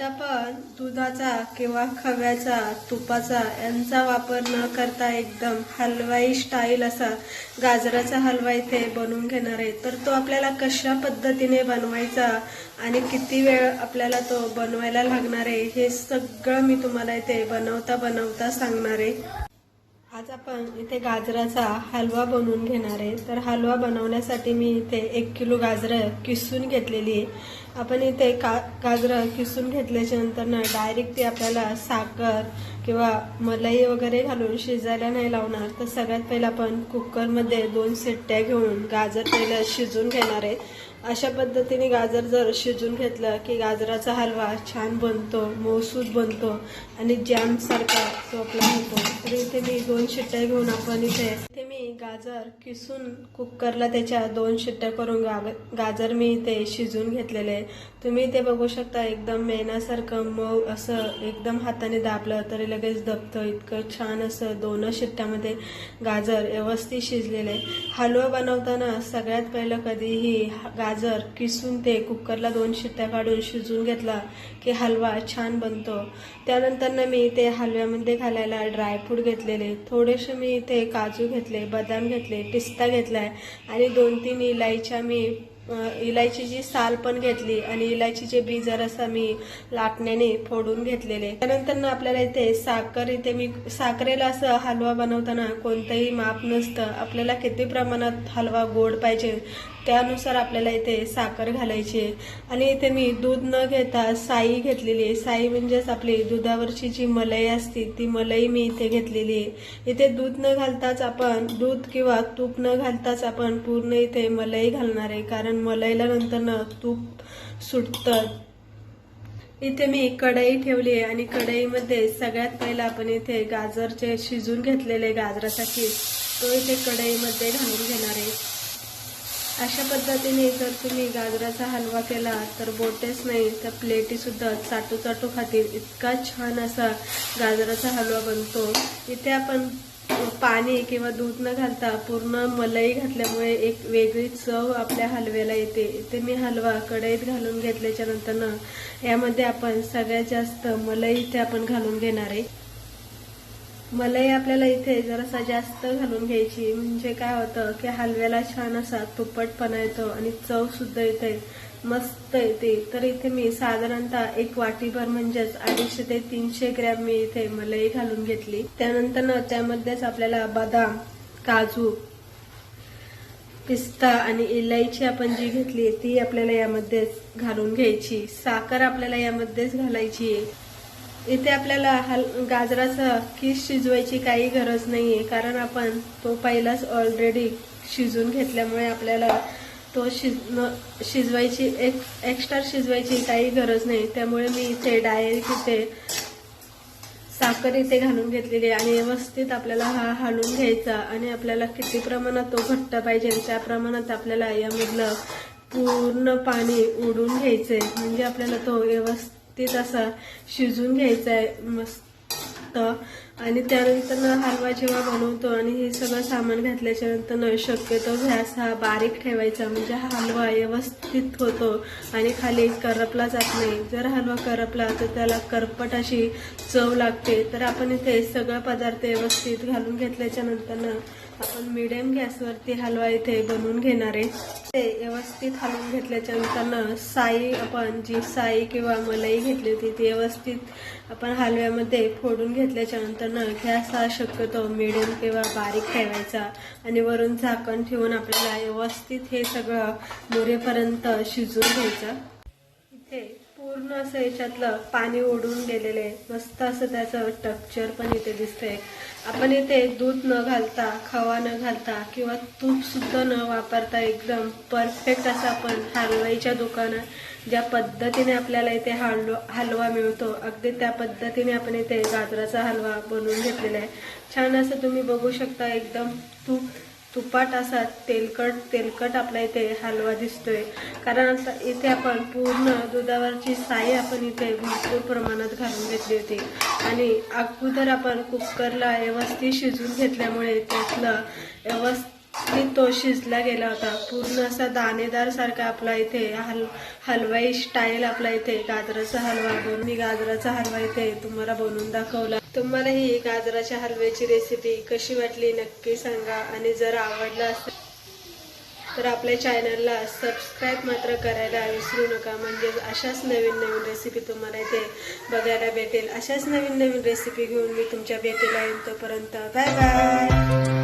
आज आपण दुधाचा किंवा खव्याचा तुपाचा यांचा वापर न करता एकदम हलवाई स्टाईल असा गाजराचा हलवा इथे बनवून घेणार आहे। तर तो आपल्याला कशा पद्धतीने बनवायचा आणि किती वेळ आपल्याला तो बनवायला लागणार आहे हे सगळं मी तुम्हाला इथे बनवता सांगणार आहे। आज आपण इथे गाजराचा हलवा बनवून घेणार आहे। तर हलवा बनवण्यासाठी मी इथे 1 किलो गाजरं किसून घेतलेली आहे। आपण इथे गाजरं किसून घेतल्याच्या नंतर ना डायरेक्ट ते आपल्याला साखर किंवा मलाई वगैरे घालून शिजायला नाही लावणार। तर सगळ्यात पहिला आपण कुकरमध्ये 2 शिट्ट्या घेऊन गाजर पहिला शिजून घेणार आहे। अशा पद्धतीने गाजर जर शिजून घेतलं की गाजराचा हलवा छान बनतो, मऊसूद बनतो आणि जॅम सारखा तो आपला होतो। तर इथे मी 2 शिट्ट्या घेऊन आपण इथे मी गाजर किसून कुकरला त्याच्या 2 शिट्ट्या करून गाजर मी इथे शिजून घेतलेले आहे। तुम्ही इथे बघू शकता एकदम मेणासारखं मऊ असं एकदम हाताने दाबलं तरी लगेच दबतं, इतकं छान असं 2 शिट्ट्यामध्ये गाजर व्यवस्थित शिजलेले आहे। हलवा बनवताना सगळ्यात पहिलं कधीही गाजर किसून ते कुकरला 2 शिट्ट्या काढून शिजून घेतला की हलवा छान बनतो। त्यानंतर मी इथे हलव्यामध्ये घालायला ड्रायफ्रूट घेतलेले, थोडेसे मी इथे काजू घेतले, बदाम घेतले, पिस्ता घेतलाय आणि 2-3 इलायच्या मी इलायचीची साल पण घेतली आणि इलायचीचे बी जरासा मी लाटण्याने फोडून घेतलेले। त्यानंतर आपल्याला इथे साखर इथे मी साखरेला असं हलवा बनवताना कोणतंही माप नसतं, आपल्याला किती प्रमाणात हलवा गोड पाहिजे त्यानुसार आपल्याला इथे साखर घालायची आणि इथे मी दूध न घेता साई घेतलेली आहे। साई म्हणजेच आपली दुधावरची जी मलाई असते ती मलाई मी इथे घेतलेली आहे। इथे दूध न घालताच आपण दूध किंवा तूप न घालताच आपण पूर्ण इथे मलाई घालणार आहे, कारण मलाईला नंतर तूप सुटतं। इथे मी कढई ठेवली आहे आणि कढईमध्ये सगळ्यात पहिला आपण इथे गाजरचे शिजून घेतलेले गाजराचा खीस तो इथे कढईमध्ये घालून घेणार आहे। अशा पद्धतीने जर तुम्ही गाजराचा हलवा केला तर बोटेच नाही तर प्लेटी सुद्धा चाटू चाटू खातील, इतका छान असा गाजराचा हलवा बनतो। इथे आपण पाणी किंवा दूध न घालता पूर्ण मलाई घातल्यामुळे एक वेगळी चव आपल्या हलव्याला येते। इथे मी हलवा कढईत घालून घेतल्याच्या नंतर यामध्ये आपण सगळ्यात जास्त मलाई इथे आपण घालून घेणार आहे। मलाई आपल्याला इथे जरासा जास्त घालून घ्यायची, म्हणजे काय होतं की हलव्याला छान असा तुप्पटपणा येतो आणि चव सुद्धा इथे मस्त येते। तर इथे मी साधारणतः 1 वाटीभर म्हणजेच 250 ते 300 ग्रॅम मी इथे मलाई घालून घेतली। त्यानंतर त्यामध्येच आपल्याला बदाम, काजू, पिस्ता आणि इलायची आपण जी घेतली ती आपल्याला यामध्येच घालून घ्यायची। साखर आपल्याला यामध्येच घालायची आहे। इथे आपल्याला गाजराचा खीस शिजवायची काही गरज नाहीये, कारण आपण तो पहिलाच ऑलरेडी शिजून घेतल्यामुळे आपल्याला तो शिजवायची एक्स्ट्रा शिजवायची काही गरज नाही। त्यामुळे मी इथे डायरेक्ट इथे साखर इथे घालून घेतलेली आणि व्यवस्थित आपल्याला हा हलवून घ्यायचा आणि आपल्याला किती प्रमाणात तो घट्ट पाहिजे त्या प्रमाणात आपल्याला यामधलं पूर्ण पाणी ओढून घ्यायचंय, म्हणजे आपल्याला तो व्यवस्थित असा शिजून घ्यायचा आहे मस्त। आणि त्यानंतर हलवा जेव्हा बनवतो आणि हे सगळं सामान घातल्याच्या नंतर शक्यतो गॅस हा बारीक ठेवायचा, म्हणजे हा हलवा व्यवस्थित होतो आणि खाली करपला जात नाही। जर हलवा करपला तर त्याला करपट अशी चव लागते। तर आपण इथे सगळं पदार्थ व्यवस्थित घालून घेतल्याच्या नंतर आपण मीडियम गॅसवरती हलवा इथे बनवून घेणार आहे। ते व्यवस्थित हलवून घेतल्याच्या नंतर साई आपण जी साई किंवा मलाई घेतली होती ती व्यवस्थित आपण हलव्यामध्ये फोडून घेतल्याच्या नंतर गॅस हा शक्यतो मीडियम किंवा बारीक ठेवायचा आणि वरून झाकण ठेवून आपल्याला व्यवस्थित हे सगळं मुरेपर्यंत शिजून घ्यायचं। इथे पूर्ण असं याच्यातलं पाणी ओढून गेलेलं आहे, मस्त असं त्याचं टेक्स्चर पण इथे दिसतंय। आपण इथे दूध न घालता, खवा न घालता किंवा तूप सुद्धा न वापरता एकदम परफेक्ट असं आपण हलवाईच्या दुकानात ज्या पद्धतीने आपल्याला इथे हलवा मिळतो अगदी त्या पद्धतीने आपण इथे गाजराचा हलवा बनवून घेतलेला आहे। छान असं तुम्ही बघू शकता एकदम तुपाट असा तेलकट आपला इथे हलवा दिसतोय, कारण आता इथे आपण पूर्ण दुधावरची साई आपण इथे भरपूर प्रमाणात घालून घेतली होती आणि अगोदर आपण कुकरला व्यवस्थित शिजून घेतल्यामुळे त्यातलं की तो शिजला गेला होता पूर्ण असा दाणेदार सारखा आपला इथे हलवाई स्टाईल आपला इथे गाजराचा हलवा बनवून मी गाजराचा हलवा इथे तुम्हाला बनवून दाखवला। तुम्हाला ही गाजराच्या हलव्याची रेसिपी कशी वाटली नक्की सांगा आणि जर आवडला असेल तर आपल्या चॅनलला सबस्क्राईब मात्र करायला विसरू नका, म्हणजे अशाच नवीन नवीन रेसिपी तुम्हाला इथे बघायला भेटेल। अशाच नवीन नवीन रेसिपी घेऊन मी तुमच्या भेटीला येईन, तोपर्यंत बाय बाय।